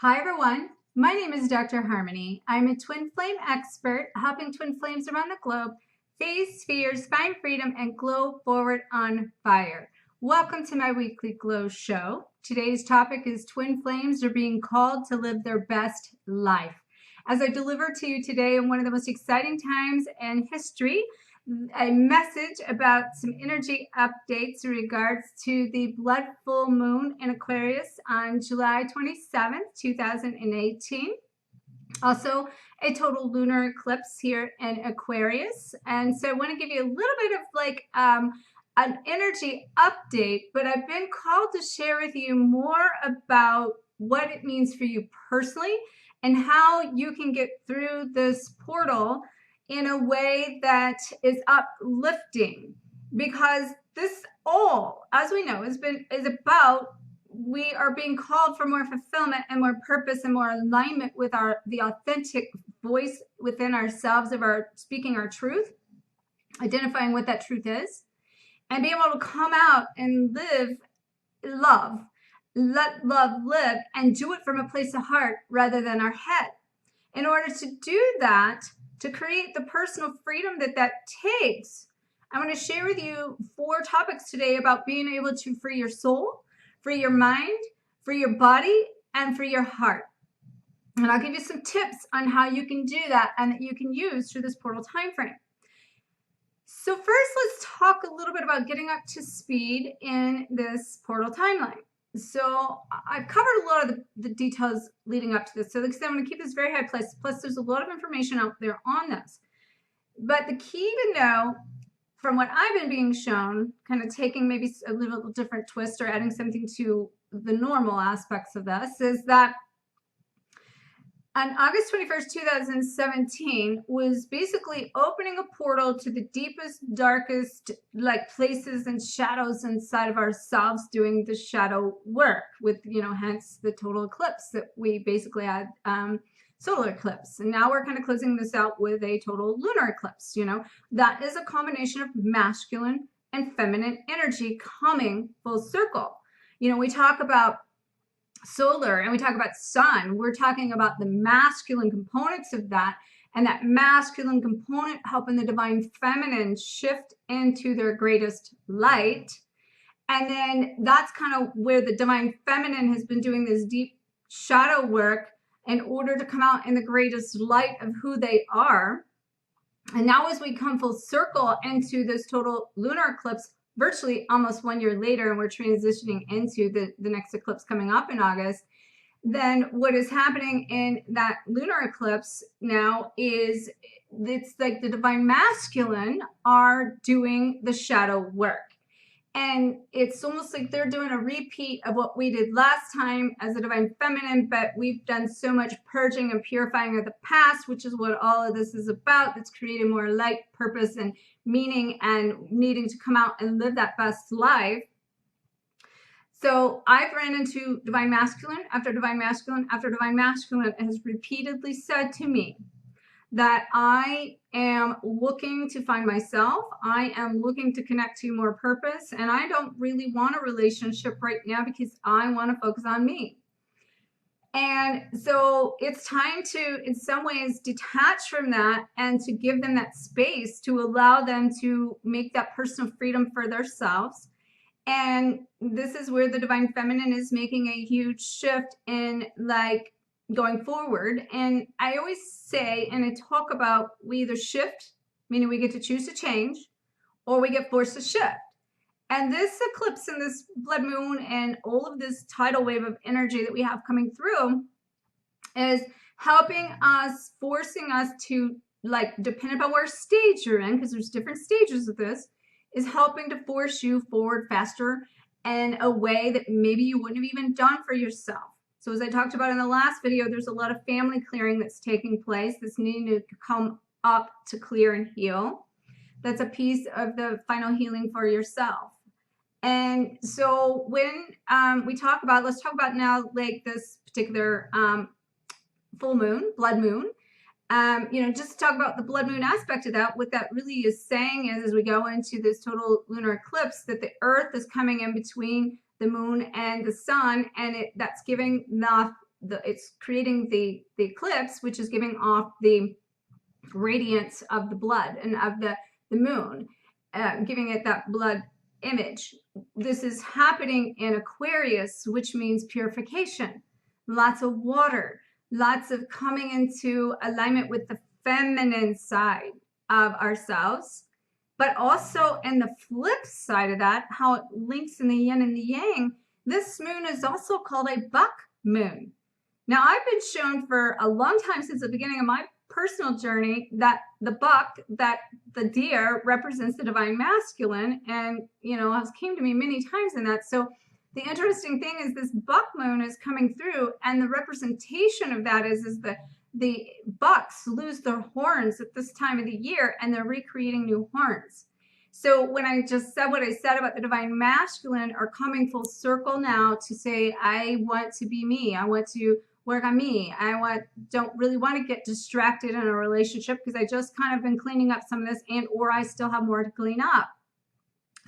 Hi everyone, my name is Dr. Harmony. I'm a twin flame expert helping twin flames around the globe face fears, find freedom, and glow forward on fire. Welcome to my weekly glow show. Today's topic is twin flames are being called to live their best life. As I deliver to you today in one of the most exciting times in history, a message about some energy updates in regards to the blood full moon in Aquarius on July 27th, 2018. Also, a total lunar eclipse here in Aquarius. And so I want to give you a little bit of an energy update, but I've been called to share with you more about what it means for you personally and how you can get through this portal in a way that is uplifting, because this all, as we know, is about we are being called for more fulfillment and more purpose and more alignment with the authentic voice within ourselves of our speaking our truth, identifying what that truth is, and being able to come out and live love, let love live, and do it from a place of heart rather than our head. In order to do that, to create the personal freedom that takes, I want to share with you 4 topics today about being able to free your soul, free your mind, free your body, and free your heart. And I'll give you some tips on how you can do that and that you can use through this portal time frame. So first, let's talk a little bit about getting up to speed in this portal timeline. So I've covered a lot of the details leading up to this. So like I said, I'm going to keep this very high place. Plus, there's a lot of information out there on this. But the key to know, from what I've been being shown, kind of taking maybe a little different twist or adding something to the normal aspects of this, is that on August 21st, 2017 was basically opening a portal to the deepest, darkest places and shadows inside of ourselves, doing the shadow work with, hence the total eclipse that we basically had, solar eclipse. And now we're kind of closing this out with a total lunar eclipse. That is a combination of masculine and feminine energy coming full circle. We talk about solar and we talk about sun. We're talking about the masculine components of that, and that masculine component helping the divine feminine shift into their greatest light. And then that's kind of where the divine feminine has been doing this deep shadow work in order to come out in the greatest light of who they are. And now as we come full circle into this total lunar eclipse, virtually almost 1 year later, and we're transitioning into the next eclipse coming up in August, then what is happening in that lunar eclipse now is it's like the divine masculine are doing the shadow work. And it's almost like they're doing a repeat of what we did last time as a divine feminine, but we've done so much purging and purifying of the past, which is what all of this is about. That's creating more light, purpose, and meaning, and needing to come out and live that best life. So I've ran into divine masculine after divine masculine after divine masculine has repeatedly said to me that I am looking to find myself. I am looking to connect to more purpose, and I don't really want a relationship right now because I want to focus on me. And so it's time to, in some ways, detach from that and to give them that space to allow them to make that personal freedom for themselves. And this is where the divine feminine is making a huge shift in going forward. And I always say, and I talk about, we either shift, meaning we get to choose to change, or we get forced to shift. And this eclipse and this blood moon and all of this tidal wave of energy that we have coming through is helping us, forcing us to, depending upon where stage you're in, because there's different stages of this, is helping to force you forward faster in a way that maybe you wouldn't have even done for yourself. So as I talked about in the last video, there's a lot of family clearing that's taking place that's needing to come up to clear and heal. That's a piece of the final healing for yourself. And so when we talk about, let's talk about now this particular full moon, blood moon. Just to talk about the blood moon aspect of that, what that really is saying is as we go into this total lunar eclipse, that the earth is coming in between the moon and the sun, and that's giving enough it's creating the eclipse, which is giving off the radiance of the blood and of the moon, giving it that blood image. This is happening in Aquarius, which means purification, lots of water, lots of coming into alignment with the feminine side of ourselves. But also, in the flip side of that, how it links in the yin and the yang, this moon is also called a buck moon. Now, I've been shown for a long time, since the beginning of my personal journey, that the buck, that the deer, represents the divine masculine, and has came to me many times in that. So the interesting thing is this buck moon is coming through, and the representation of that is the bucks lose their horns at this time of the year, and they're recreating new horns. So when I just said what I said about the divine masculine are coming full circle now to say, I want to be me. I want to work on me. Don't really want to get distracted in a relationship, because I just kind of been cleaning up some of this, and or I still have more to clean up.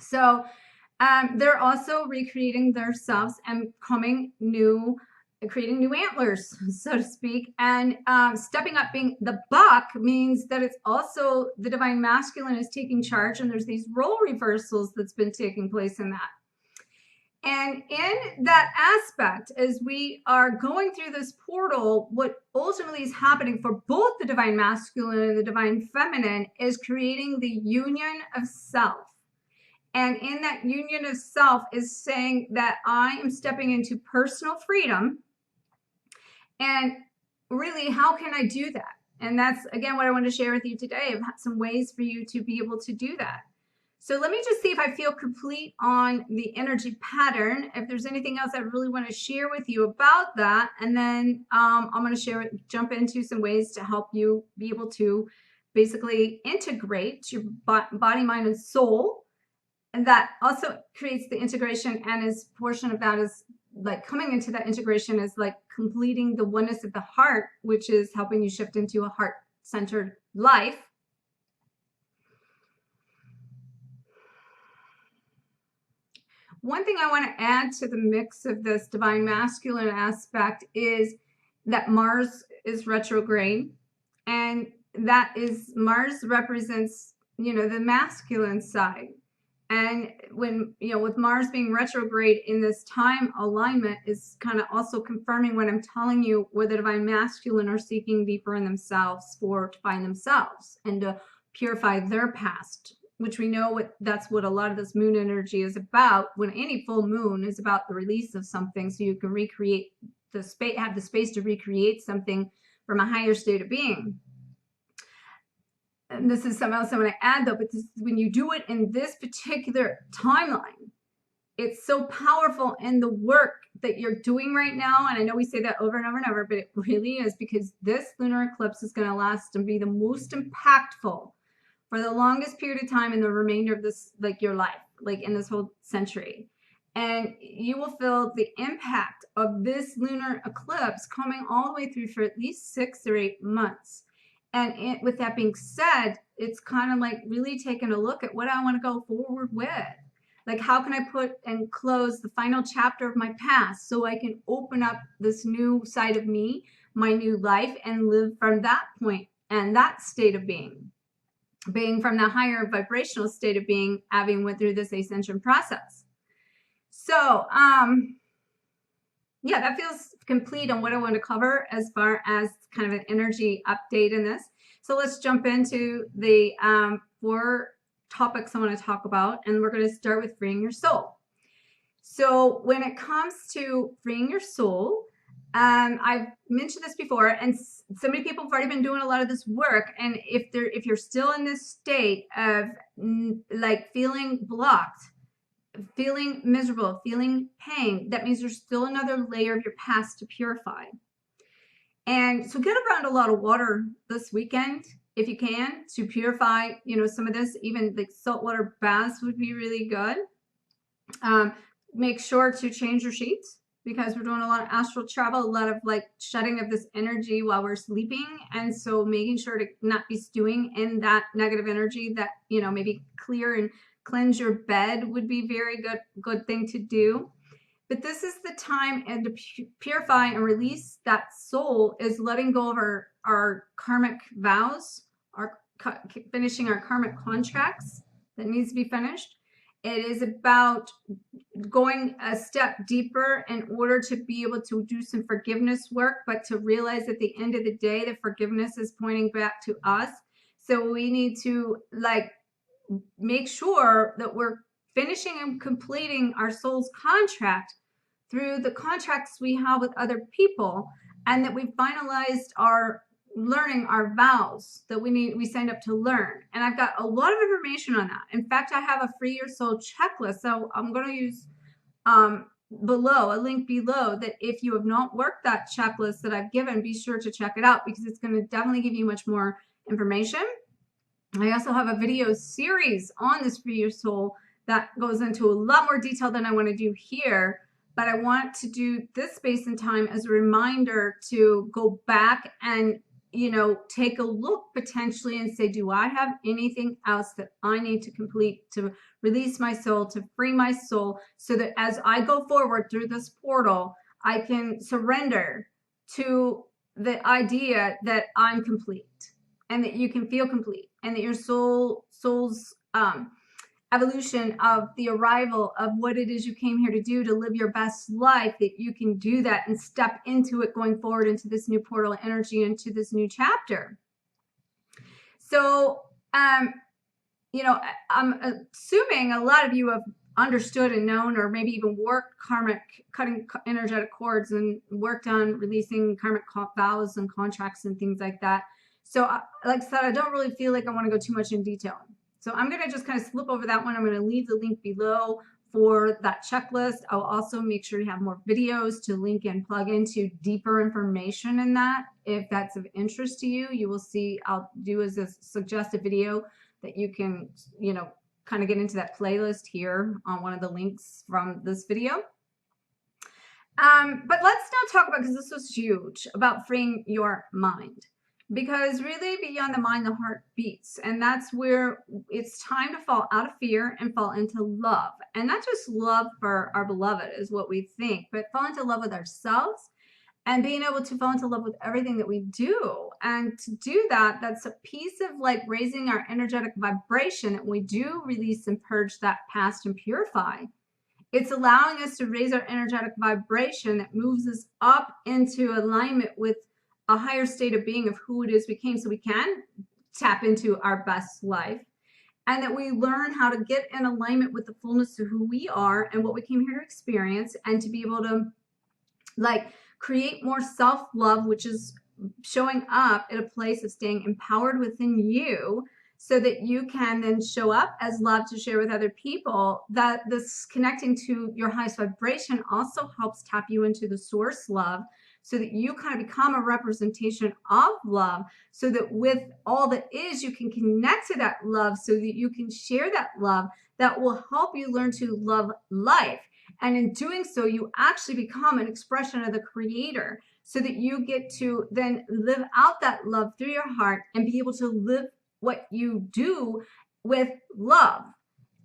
So they're also recreating themselves and creating new antlers, so to speak, and stepping up. Being the buck means that it's also the divine masculine is taking charge, and there's these role reversals that's been taking place in that. And in that aspect, as we are going through this portal, what ultimately is happening for both the divine masculine and the divine feminine is creating the union of self. And in that union of self is saying that I am stepping into personal freedom. And really, how can I do that? And that's, again, what I want to share with you today, of some ways for you to be able to do that. So let me just see if I feel complete on the energy pattern, if there's anything else I really want to share with you about that. And then I'm going to jump into some ways to help you be able to basically integrate your body, mind, and soul. And that also creates the integration, and as portion of that is like coming into that integration is like completing the oneness of the heart, which is helping you shift into a heart-centered life. One thing I want to add to the mix of this divine masculine aspect is that Mars is retrograde, and that is, Mars represents, the masculine side. And when, with Mars being retrograde in this time alignment is kind of also confirming what I'm telling you, where the divine masculine are seeking deeper in themselves to find themselves and to purify their past, which we know that's what a lot of this moon energy is about. When any full moon is about the release of something, so you can recreate have the space to recreate something from a higher state of being. And this is something else I want to add, though, but when you do it in this particular timeline, it's so powerful in the work that you're doing right now. And I know we say that over and over and over, but it really is, because this lunar eclipse is going to last and be the most impactful for the longest period of time in the remainder of this, like your life, like in this whole century. And you will feel the impact of this lunar eclipse coming all the way through for at least 6 or 8 months. And with that being said, it's kind of like really taking a look at what I want to go forward with. Like, how can I put and close the final chapter of my past so I can open up this new side of me, my new life, and live from that point and that state of being from the higher vibrational state of being, having went through this ascension process. So, yeah, that feels complete on what I want to cover as far as kind of an energy update in this. So let's jump into the 4 topics I want to talk about, and we're going to start with freeing your soul. So when it comes to freeing your soul, I've mentioned this before, and so many people have already been doing a lot of this work. And if you're still in this state of like feeling blocked, feeling miserable, feeling pain, that means there's still another layer of your past to purify. And so get around a lot of water this weekend if you can, to purify, some of this. Even like saltwater baths would be really good. Make sure to change your sheets, because we're doing a lot of astral travel, a lot of like shedding of this energy while we're sleeping. And so making sure to not be stewing in that negative energy, that, maybe clear and cleanse your bed would be very good thing to do. But this is the time and to purify and release that soul is letting go of our karmic vows, our finishing our karmic contracts that needs to be finished. It is about going a step deeper in order to be able to do some forgiveness work, but to realize at the end of the day, the forgiveness is pointing back to us. So we need to like make sure that we're finishing and completing our soul's contract through the contracts we have with other people, and that we finalized our learning our vows that we signed up to learn. And I've got a lot of information on that. In fact, I have a Free Your Soul checklist. So I'm going to use below a link below that if you have not worked that checklist that I've given, be sure to check it out, because it's going to definitely give you much more information. I also have a video series on this Free Your Soul that goes into a lot more detail than I want to do here. But I want to do this space and time as a reminder to go back and, you know, take a look potentially and say, do I have anything else that I need to complete to release my soul, to free my soul, so that as I go forward through this portal, I can surrender to the idea that I'm complete, and that you can feel complete, and that your soul's evolution of the arrival of what it is you came here to do, to live your best life, that you can do that and step into it going forward into this new portal energy, into this new chapter. So, you know, I'm assuming a lot of you have understood and known, or maybe even worked karmic, cutting energetic cords, and worked on releasing karmic vows and contracts and things like that. So like I said, I don't really feel like I want to go too much in detail. So I'm going to just kind of slip over that one. I'm going to leave the link below for that checklist. I'll also make sure you have more videos to link and plug into deeper information in that. If that's of interest to you, you will see I'll do as a suggested video that you can, you know, kind of get into that playlist here on one of the links from this video. But let's now talk about, because this was huge, about freeing your mind. Because really, beyond the mind, the heart beats. And that's where it's time to fall out of fear and fall into love. And not just love for our beloved is what we think, but fall into love with ourselves, and being able to fall into love with everything that we do. And to do that, that's a piece of like raising our energetic vibration, that we do release and purge that past and purify. It's allowing us to raise our energetic vibration that moves us up into alignment with a higher state of being of who it is we came, so we can tap into our best life, and that we learn how to get in alignment with the fullness of who we are and what we came here to experience, and to be able to like create more self-love, which is showing up at a place of staying empowered within you, so that you can then show up as love to share with other people. That this connecting to your highest vibration also helps tap you into the source love, so that you kind of become a representation of love, so that with all that is, you can connect to that love, so that you can share that love that will help you learn to love life. And in doing so, you actually become an expression of the Creator, so that you get to then live out that love through your heart and be able to live what you do with love,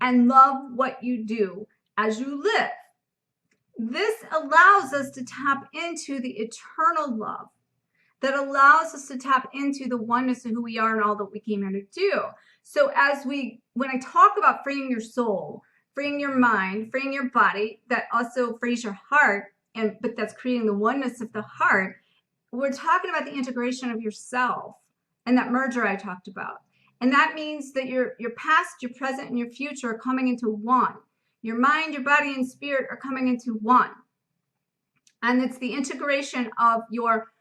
and love what you do as you live. This allows us to tap into the eternal love that allows us to tap into the oneness of who we are and all that we came here to do. So when I talk about freeing your soul, freeing your mind, freeing your body, that also frees your heart, but that's creating the oneness of the heart. We're talking about the integration of yourself and that merger I talked about. And that means that your past, your present, and your future are coming into one. Your mind, your body, and spirit are coming into one. And it's the integration of your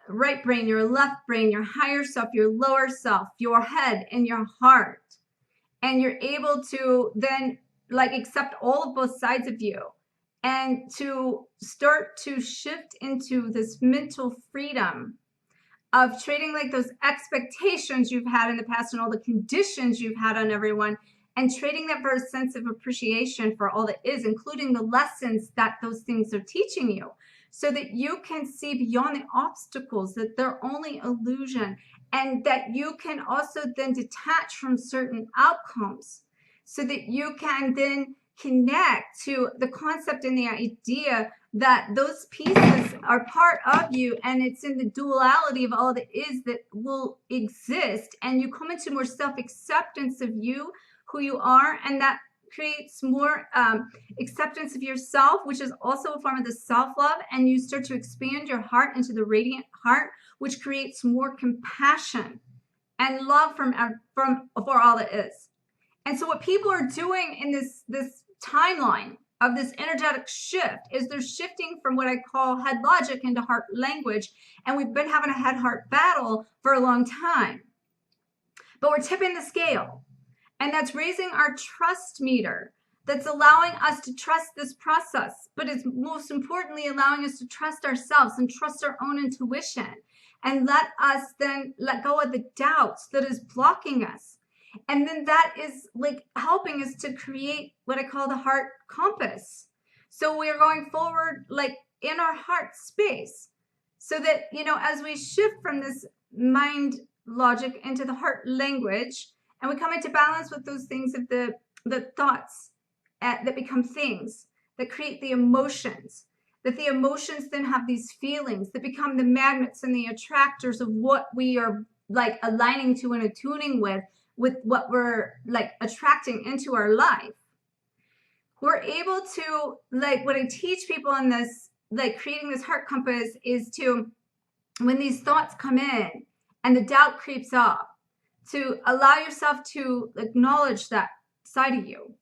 right brain, your left brain, your higher self, your lower self, your head, and your heart. And you're able to then like accept all of both sides of you, and to start to shift into this mental freedom of trading like those expectations you've had in the past and all the conditions you've had on everyone, and trading that for a sense of appreciation for all that is, including the lessons that those things are teaching you, so that you can see beyond the obstacles, that they're only illusion, and that you can also then detach from certain outcomes, so that you can then connect to the concept and the idea that those pieces are part of you, and it's in the duality of all that is that will exist, and you come into more self-acceptance of you, who you are, and that creates more acceptance of yourself, which is also a form of the self-love, and you start to expand your heart into the radiant heart, which creates more compassion and love for all that is. And so what people are doing in this timeline of this energetic shift is they're shifting from what I call head logic into heart language. And we've been having a head-heart battle for a long time. But we're tipping the scale. And that's raising our trust meter. That's allowing us to trust this process. But it's most importantly allowing us to trust ourselves and trust our own intuition. And let us then let go of the doubts that is blocking us. And then that is like helping us to create what I call the heart compass. So we are going forward like in our heart space, so that, you know, as we shift from this mind logic into the heart language, and we come into balance with those things of the thoughts that become things that create the emotions, that the emotions then have these feelings that become the magnets and the attractors of what we are like aligning to and attuning with what we're like attracting into our life. We're able to, like, what I teach people in this, like creating this heart compass, is to, when these thoughts come in and the doubt creeps up, to allow yourself to acknowledge that side of you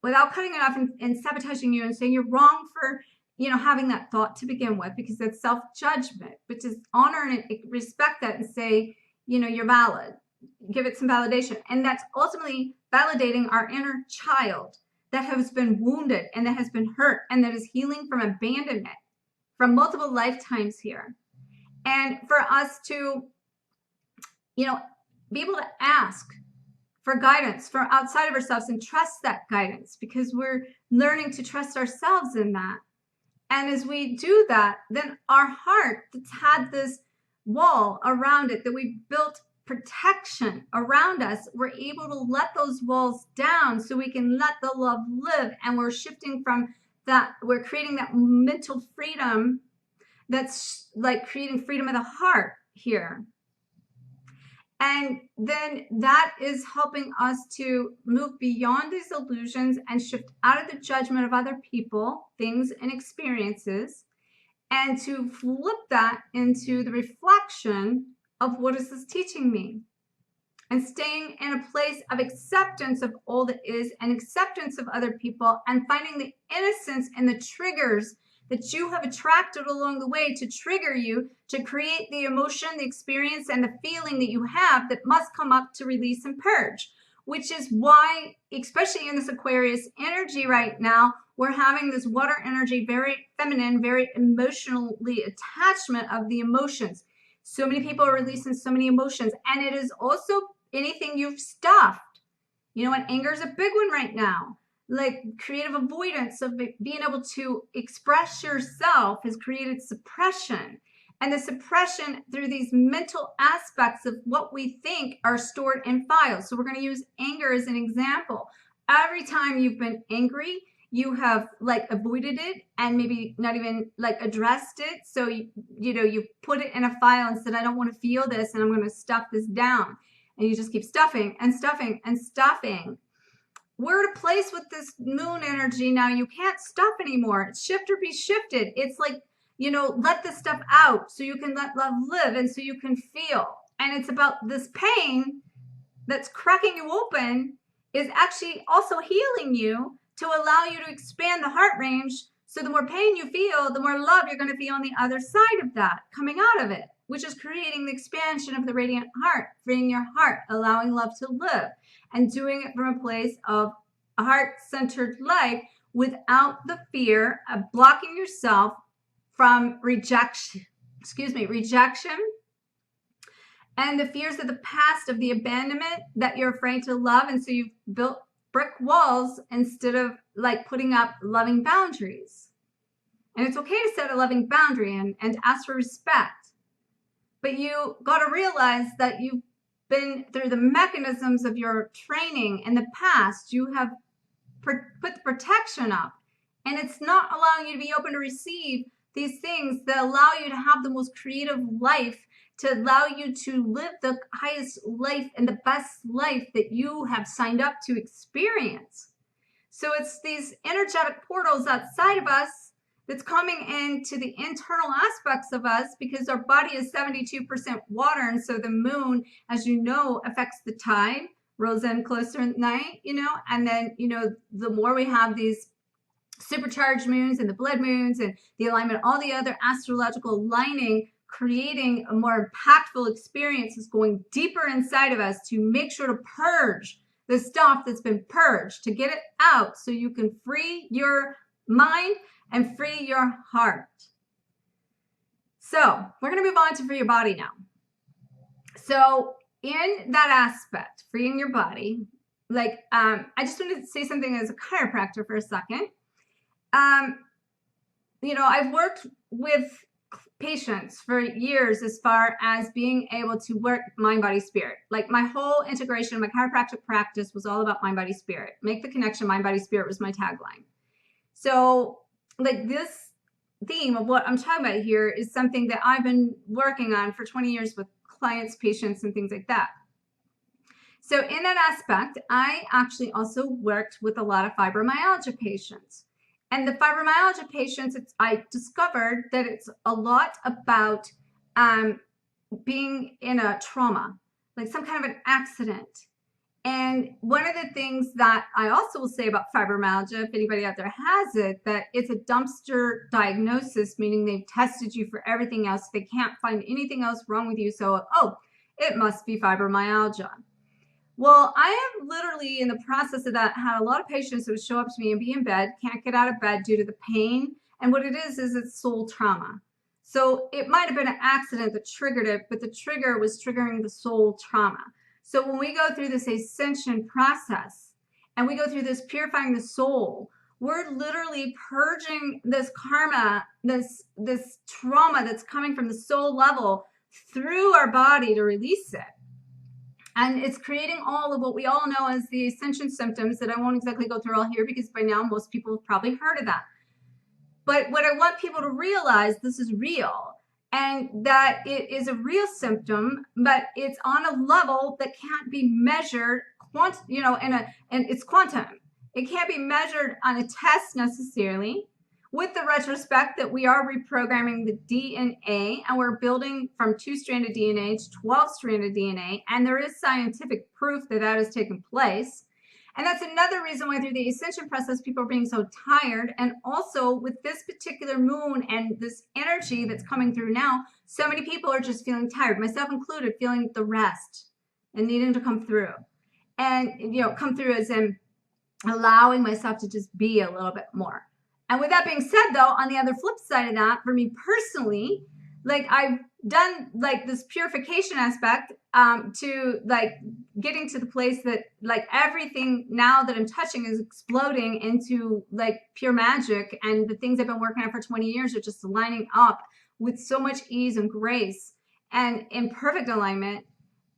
without cutting it off and sabotaging you and saying you're wrong for, you know, having that thought to begin with, because that's self-judgment. But just honor and respect that and say, you know, you're valid. Give it some validation. And that's ultimately validating our inner child that has been wounded and that has been hurt and that is healing from abandonment from multiple lifetimes here. And for us to, you know, be able to ask for guidance from outside of ourselves and trust that guidance, because we're learning to trust ourselves in that. And as we do that, then our heart that's had this wall around it that we built protection around us, we're able to let those walls down so we can let the love live. And we're shifting from that, we're creating that mental freedom that's like creating freedom of the heart here. And then that is helping us to move beyond these illusions and shift out of the judgment of other people, things, and experiences, and to flip that into the reflection of what is this teaching me, and staying in a place of acceptance of all that is and acceptance of other people, and finding the innocence and the triggers that you have attracted along the way to trigger you to create the emotion, the experience, and the feeling that you have that must come up to release and purge. Which is why, especially in this Aquarius energy right now, we're having this water energy, very feminine, very emotionally attachment of the emotions. So many people are releasing so many emotions, and it is also anything you've stuffed. You know, and anger is a big one right now. Like creative avoidance of being able to express yourself has created suppression. And the suppression through these mental aspects of what we think are stored in files. So we're going to use anger as an example. Every time you've been angry, you have like avoided it and maybe not even like addressed it. So, you know, you put it in a file and said, I don't want to feel this and I'm going to stuff this down. And you just keep stuffing and stuffing and stuffing. We're at a place with this moon energy now, you can't stuff anymore. It's shift or be shifted. It's like, you know, let this stuff out so you can let love live and so you can feel. And it's about this pain that's cracking you open is actually also healing you to allow you to expand the heart range. So the more pain you feel, the more love you're going to feel on the other side of that, coming out of it, which is creating the expansion of the radiant heart, freeing your heart, allowing love to live, and doing it from a place of a heart-centered life without the fear of blocking yourself from rejection, and the fears of the past, of the abandonment that you're afraid to love. And so you've built brick walls instead of like putting up loving boundaries. And it's okay to set a loving boundary and ask for respect. But you got to realize that you've been through the mechanisms of your training in the past. You have put the protection up, and it's not allowing you to be open to receive these things that allow you to have the most creative life, to allow you to live the highest life and the best life that you have signed up to experience. So it's these energetic portals outside of us that's coming into the internal aspects of us, because our body is 72% water. And so the moon, as you know, affects the tide, rolls in closer at night, and then, the more we have these supercharged moons and the blood moons and the alignment, all the other astrological lining, creating a more impactful experience, is going deeper inside of us to make sure to purge the stuff that's been purged, to get it out so you can free your mind and free your heart. So we're going to move on to free your body now. So in that aspect, freeing your body, I just wanted to say something as a chiropractor for a second. I've worked with patients for years as far as being able to work mind, body, spirit. Like my whole integration, my chiropractic practice was all about mind, body, spirit. Make the connection, mind, body, spirit was my tagline. So this theme of what I'm talking about here is something that I've been working on for 20 years with clients, patients, and things like that. So in that aspect, I actually also worked with a lot of fibromyalgia patients. And the fibromyalgia patients, I discovered that it's a lot about being in a trauma, like some kind of an accident. And one of the things that I also will say about fibromyalgia, if anybody out there has it, that it's a dumpster diagnosis, meaning they've tested you for everything else. They can't find anything else wrong with you. So, it must be fibromyalgia. Well, I have literally, in the process of that, had a lot of patients who would show up to me and be in bed, can't get out of bed due to the pain. And what it is it's soul trauma. So it might have been an accident that triggered it, but the trigger was triggering the soul trauma. So when we go through this ascension process and we go through this purifying the soul, we're literally purging this karma, this trauma that's coming from the soul level through our body to release it. And it's creating all of what we all know as the ascension symptoms that I won't exactly go through all here, because by now most people have probably heard of that. But what I want people to realize, this is real, and that it is a real symptom, but it's on a level that can't be measured, and it's quantum. It can't be measured on a test necessarily, with the retrospect that we are reprogramming the DNA, and we're building from 2-stranded DNA to 12-stranded DNA, and there is scientific proof that that has taken place. And that's another reason why through the ascension process, people are being so tired. And also with this particular moon and this energy that's coming through now, so many people are just feeling tired, myself included, feeling the rest and needing to come through. And, come through as in allowing myself to just be a little bit more. And with that being said, though, on the other flip side of that, for me personally, I've done this purification aspect to getting to the place that everything now that I'm touching is exploding into pure magic, and the things I've been working on for 20 years are just lining up with so much ease and grace and in perfect alignment.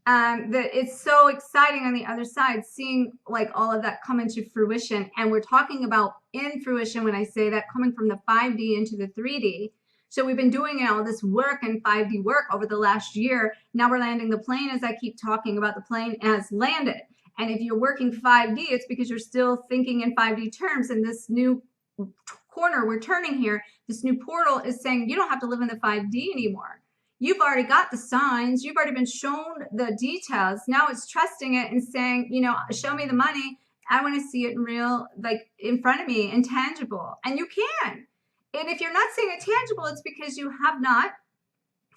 That it's so exciting on the other side, seeing all of that come into fruition. And we're talking about in fruition when I say that, coming from the 5D into the 3D. So we've been doing all this work and 5D work over the last year. Now we're landing the plane. As I keep talking about, the plane has landed. And if you're working 5D, it's because you're still thinking in 5D terms. And this new corner we're turning here, this new portal is saying you don't have to live in the 5D anymore. You've already got the signs. You've already been shown the details. Now it's trusting it and saying, show me the money. I want to see it in real, in front of me, intangible. And you can. And if you're not seeing it tangible, it's because you have not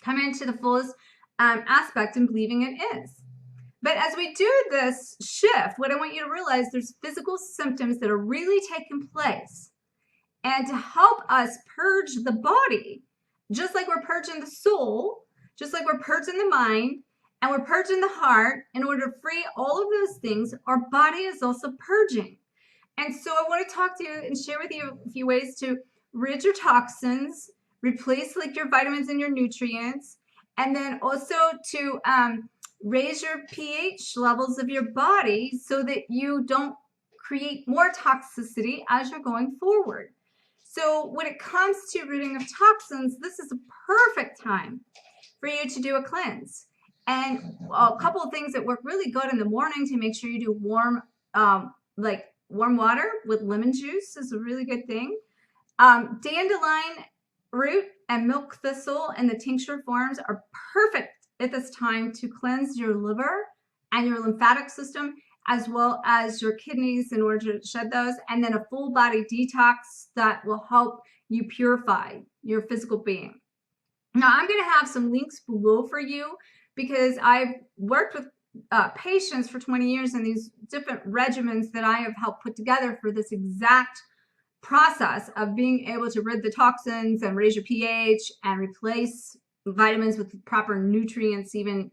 come into the fullest aspect and believing it is. But as we do this shift, what I want you to realize, there's physical symptoms that are really taking place. And to help us purge the body, just like we're purging the soul, just like we're purging the mind, and we're purging the heart, in order to free all of those things, our body is also purging. And so I want to talk to you and share with you a few ways to rid your toxins, replace your vitamins and your nutrients, and then also to raise your pH levels of your body so that you don't create more toxicity as you're going forward. So when it comes to ridding of toxins, this is a perfect time for you to do a cleanse. And a couple of things that work really good in the morning to make sure you do warm, like warm water with lemon juice is a really good thing. Dandelion root and milk thistle and the tincture forms are perfect at this time to cleanse your liver and your lymphatic system, as well as your kidneys in order to shed those, and then a full body detox that will help you purify your physical being. Now, I'm going to have some links below for you because I've worked with patients for 20 years in these different regimens that I have helped put together for this exact process of being able to rid the toxins and raise your pH and replace vitamins with proper nutrients, even,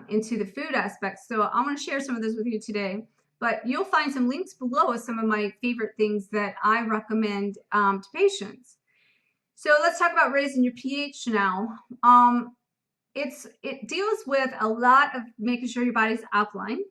into the food aspect. So I want to share some of those with you today, but you'll find some links below of some of my favorite things that I recommend to patients. So let's talk about raising your pH now. It deals with a lot of making sure your body's alkaline,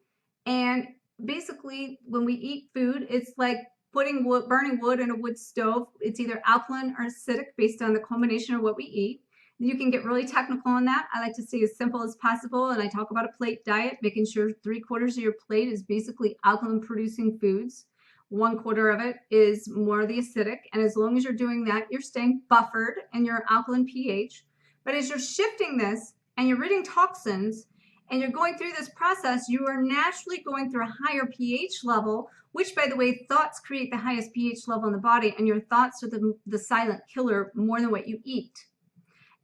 and basically when we eat food, it's like burning wood in a wood stove. It's either alkaline or acidic based on the combination of what we eat. You can get really technical on that. I like to stay as simple as possible, and I talk about a plate diet, making sure 3/4 of your plate is basically alkaline producing foods. 1/4 of it is more the acidic, and as long as you're doing that, you're staying buffered in your alkaline pH. But as you're shifting this and you're ridding toxins and you're going through this process, you are naturally going through a higher pH level, which, by the way, thoughts create the highest pH level in the body, and your thoughts are the silent killer more than what you eat.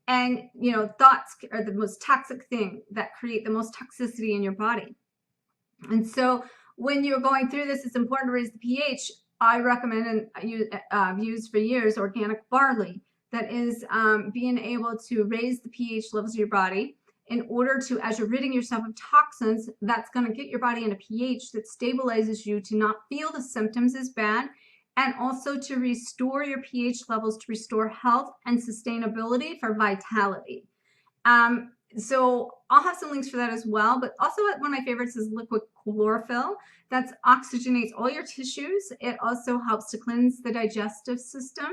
And, thoughts are the most toxic thing that create the most toxicity in your body. And so when you're going through this, it's important to raise the pH. I recommend, and I've used for years, organic barley. That is being able to raise the pH levels of your body in order to, as you're ridding yourself of toxins, that's going to get your body in a pH that stabilizes you to not feel the symptoms as bad, and also to restore your pH levels, to restore health and sustainability for vitality. So I'll have some links for that as well, but also one of my favorites is liquid chlorophyll. That oxygenates all your tissues. It also helps to cleanse the digestive system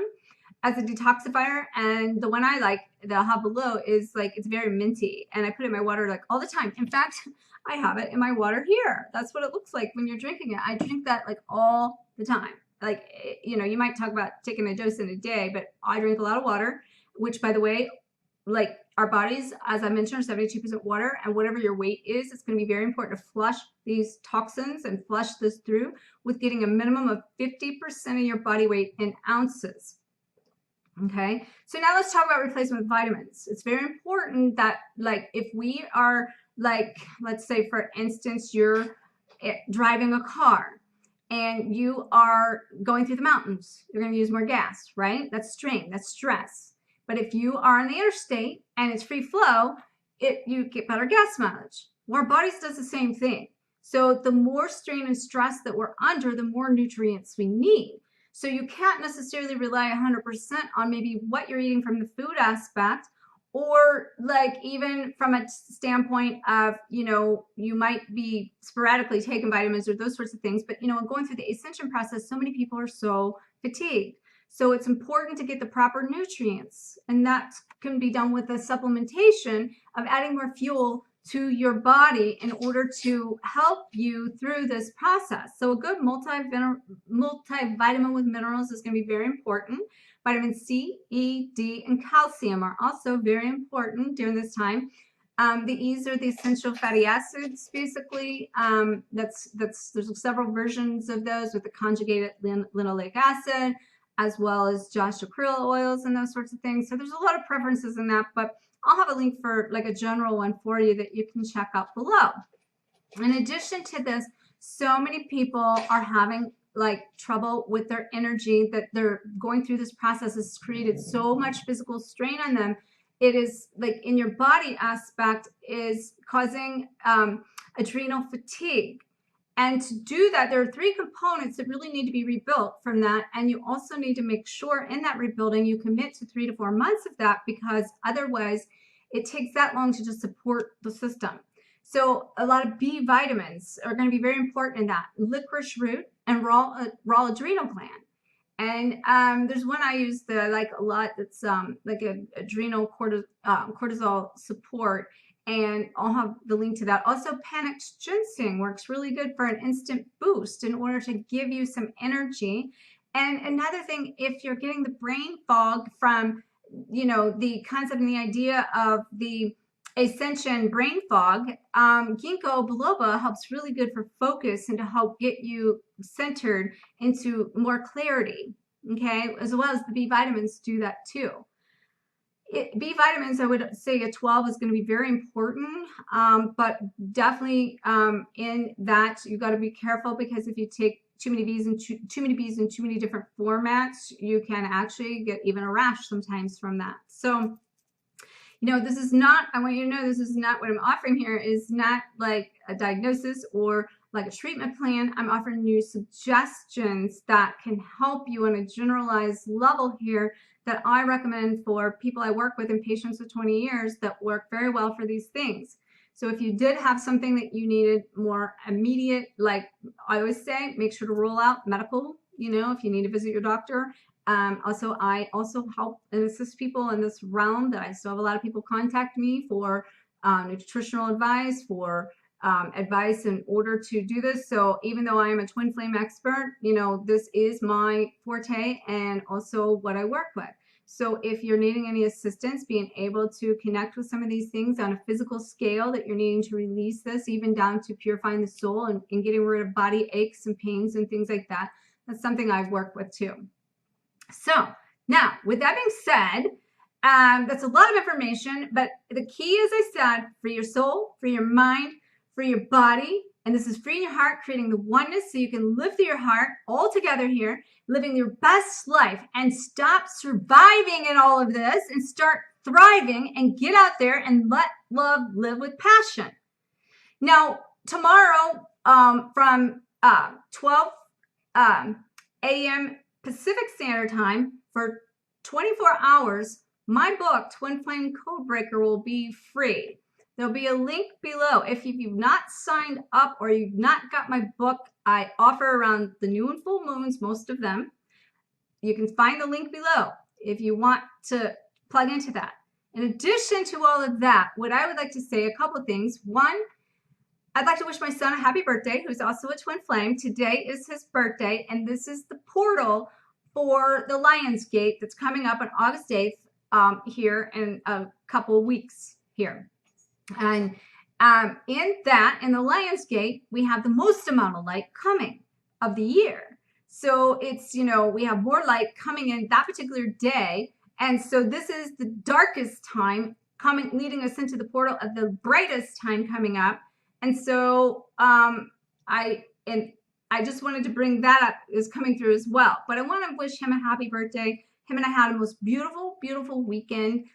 as a detoxifier. And the one I like that I'll have below is it's very minty, and I put it in my water all the time. In fact, I have it in my water here. That's what it looks like when you're drinking it. I drink that all the time. You might talk about taking a dose in a day, but I drink a lot of water, which, by the way, our bodies, as I mentioned, are 72% water, and whatever your weight is, it's going to be very important to flush these toxins and flush this through with getting a minimum of 50% of your body weight in ounces. Okay, so now let's talk about replacement with vitamins. It's very important that, if we are, let's say, for instance, you're driving a car and you are going through the mountains, you're going to use more gas, right? That's strain, that's stress. But if you are on the interstate and it's free flow, you get better gas mileage. Our bodies does the same thing. So the more strain and stress that we're under, the more nutrients we need. So you can't necessarily rely 100% on maybe what you're eating from the food aspect, or even from a standpoint of, you might be sporadically taking vitamins or those sorts of things. But, going through the ascension process, so many people are so fatigued. So it's important to get the proper nutrients, and that can be done with a supplementation of adding more fuel to your body in order to help you through this process. So a good multivitamin with minerals is going to be very important. Vitamin C, E, D, and calcium are also very important during this time. The E's are the essential fatty acids, basically. There's several versions of those with the conjugated linoleic acid, as well as Joshua krill oils and those sorts of things. So there's a lot of preferences in that, but I'll have a link for a general one for you that you can check out below. In addition to this, so many people are having trouble with their energy, that they're going through this process has created so much physical strain on them. It is in your body aspect is causing adrenal fatigue. And to do that, there are 3 components that really need to be rebuilt from that. And you also need to make sure in that rebuilding you commit to 3 to 4 months of that, because otherwise it takes that long to just support the system. So a lot of B vitamins are going to be very important in that. Licorice root and raw adrenal gland. And there's one I use that I like a lot that's like a adrenal cortisol support, and I'll have the link to that. Also, panicked ginseng works really good for an instant boost in order to give you some energy. And another thing, if you're getting the brain fog from, the concept and the idea of the ascension brain fog, ginkgo biloba helps really good for focus and to help get you centered into more clarity. Okay, as well as the B vitamins do that too. B vitamins, I would say a 12 is going to be very important, but definitely in that you got to be careful, because if you take too many B's and too many different formats, you can actually get even a rash sometimes from that. So, this is not, I want you to know, this is not what I'm offering here is not like a diagnosis or like a treatment plan. I'm offering you suggestions that can help you on a generalized level here that I recommend for people I work with and patients with 20 years that work very well for these things. So if you did have something that you needed more immediate, like I always say, make sure to rule out medical, if you need to visit your doctor. I also help and assist people in this realm, that I still have a lot of people contact me for nutritional advice, for advice in order to do this. So even though I am a twin flame expert, this is my forte and also what I work with. So if you're needing any assistance, being able to connect with some of these things on a physical scale, that you're needing to release this, even down to purifying the soul and getting rid of body aches and pains and things like that, that's something I've worked with too. So now, with that being said, that's a lot of information, but the key, as I said, for your soul, for your mind, for your body, and this is freeing your heart, creating the oneness so you can live through your heart all together here, living your best life, and stop surviving in all of this and start thriving and get out there and let love live with passion. Now, tomorrow from 12 a.m. Pacific Standard Time for 24 hours, my book, Twin Flame Codebreaker, will be free. There'll be a link below. If you've not signed up or you've not got my book, I offer around the new and full moons, most of them. You can find the link below if you want to plug into that. In addition to all of that, what I would like to say, a couple of things. One, I'd like to wish my son a happy birthday, who's also a twin flame. Today is his birthday, and this is the portal for the Lion's Gate that's coming up on August 8th here in a couple of weeks here. And in the Lion's Gate, we have the most amount of light coming of the year. So it's, we have more light coming in that particular day. And so this is the darkest time coming, leading us into the portal of the brightest time coming up. And so I just wanted to bring that up, is coming through as well. But I want to wish him a happy birthday. Him and I had a most beautiful, beautiful weekend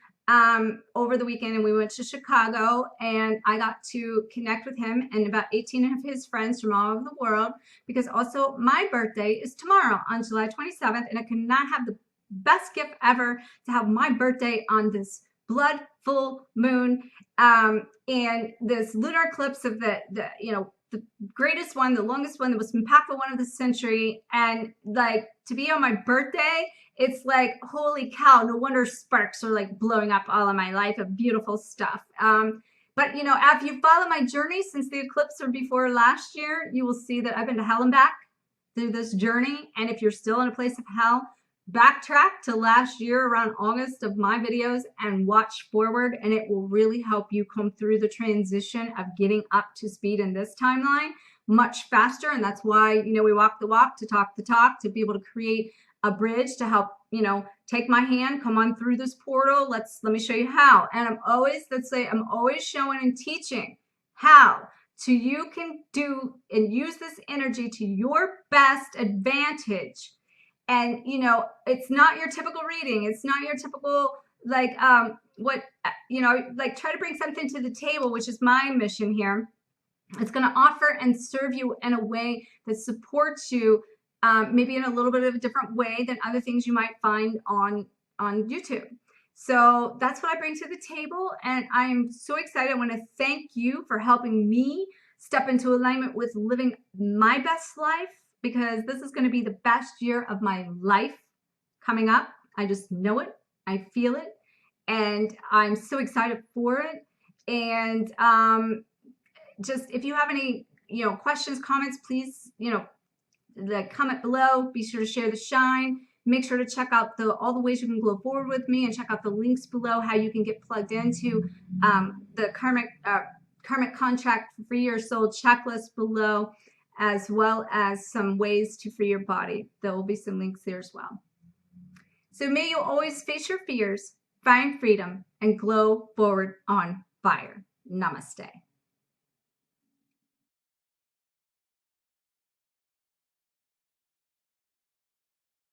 over the weekend, and we went to Chicago, and I got to connect with him and about 18 of his friends from all over the world, because also my birthday is tomorrow on July 27th, and I could not have the best gift ever to have my birthday on this blood full moon and this lunar eclipse of the greatest one, the longest one, the most impactful one of the century. And like, to be on my birthday, it's like, holy cow, no wonder sparks are like blowing up all of my life of beautiful stuff. But if you follow my journey since the eclipse or before last year, you will see that I've been to hell and back through this journey. And if you're still in a place of hell, backtrack to last year around August of my videos and watch forward, and it will really help you come through the transition of getting up to speed in this timeline much faster. And that's why, we walk the walk to talk the talk, to be able to create a bridge to help, take my hand, come on through this portal. Let me show you how. And I'm always showing and teaching how you can do and use this energy to your best advantage. And, it's not your typical reading. It's not your typical, try to bring something to the table, which is my mission here. It's going to offer and serve you in a way that supports you, maybe in a little bit of a different way than other things you might find on YouTube. So that's what I bring to the table, and I'm so excited. I want to thank you for helping me step into alignment with living my best life, because this is going to be the best year of my life coming up. I just know it. I feel it, and I'm so excited for it. And just if you have any questions, comments, please comment below. Be sure to share the shine. Make sure to check out all the ways you can glow forward with me, and check out the links below how you can get plugged into the karmic contract for Free Your Soul checklist below, as well as some ways to free your body. There will be some links there as well. So may you always face your fears, find freedom, and glow forward on fire. Namaste.